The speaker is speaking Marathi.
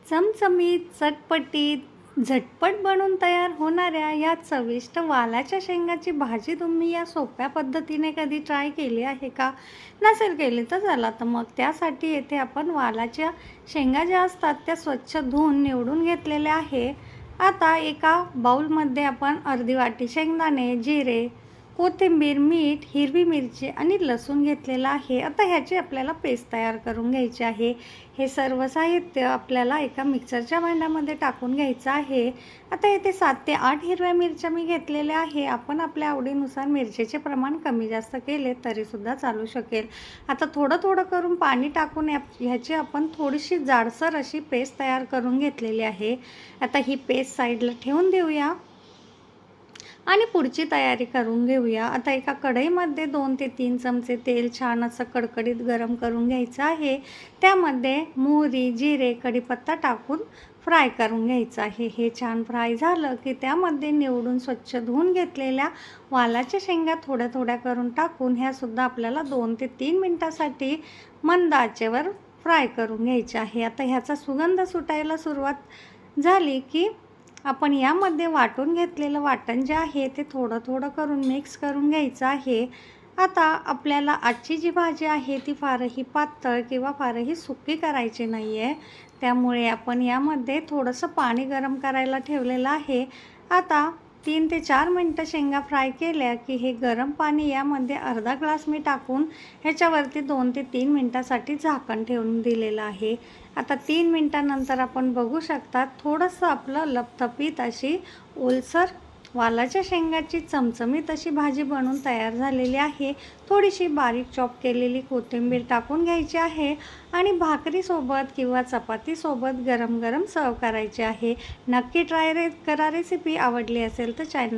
चमचमीत, चटपटीत, झटपट बनून तयार होणाऱ्या या चविष्ट वालाच्या शेंगाची भाजी तुम्ही या सोप्या पद्धतीने कधी ट्राय केली आहे का? नसेल केली तर चला तर मग त्यासाठी येथे आपण वालाच्या शेंगा ज्या असतात त्या स्वच्छ धुवून निवडून घेतलेल्या आहे. आता एका बाउलमध्ये आपण अर्धी वाटी शेंगदाणे, जिरे, कोथिंबीर, मीठ, हिरवी मिरची आणि लसूण घेतलेला आहे. आता ह्याची आपल्याला पेस्ट तयार करून घ्यायची आहे. हे सर्व साहित्य आपल्याला एका मिक्सरच्या भांड्यामध्ये टाकून घ्यायचं आहे. आता येथे 7 ते 8 हिरव्या मिरच्या मी घेतलेल्या आहे. आपण आपल्या आवडीनुसार मिरचीचे प्रमाण कमी जास्त केले तरीसुद्धा चालू शकेल. आता थोडं थोडं करून पाणी टाकून ह्याची आपण थोडीशी जाडसर अशी पेस्ट तयार करून घेतलेली आहे. आता ही पेस्ट साईडला ठेवून देऊया आणि पुढची तयारी करून घेऊया. आता एका कढईमध्ये 2 ते 3 चमचे तेल छान असं कडकडीत गरम करून घ्यायचं आहे. त्यामध्ये मोहरी, जिरे, कढीपत्ता टाकून फ्राय करून घ्यायचं आहे. हे छान फ्राय झालं की त्यामध्ये निवडून स्वच्छ धुवून घेतलेल्या वालाच्या शेंगा थोड्या थोड्या करून टाकून ह्यासुद्धा आपल्याला 2 ते 3 मिनटासाठी मंद आचेवर फ्राय करून घ्यायचे आहे. आता ह्याचा सुगंध सुटायला सुरुवात झाली की आपण यामध्ये वाटून घेतलेलं वाटण जे आहे ते थोडं थोडं करून मिक्स करून घ्यायचं आहे. आता आपल्याला आजची जी भाजी आहे ती फारही पातळ किंवा फारही सुकी करायची नाही आहे. त्यामुळे आपण यामध्ये थोडंसं पाणी गरम करायला ठेवलेलं आहे. आता 3 ते 4 मिनटं शेंगा फ्राय केल्या की हे गरम पाणी यामध्ये अर्धा ग्लास मी टाकून ह्याच्यावरती 2 ते 3 मिनटासाठी झाकण ठेवून दिलेलं आहे. आता 3 मिनटानंतर आपण बघू शकता थोडंसं आपलं लपथपीत अशी ओलसर वालाच्या शेंगाची चमचमीत अशी भाजी बनून तयार झालेली आहे. थोडीशी बारीक चॉप केलेली कोथिंबीर टाकून घ्यायची आहे आणि भाकरीसोबत किंवा चपातीसोबत गरम गरम सर्व करायची आहे. नक्की ट्राय करा रेसिपी. आवडली असेल तर चॅनल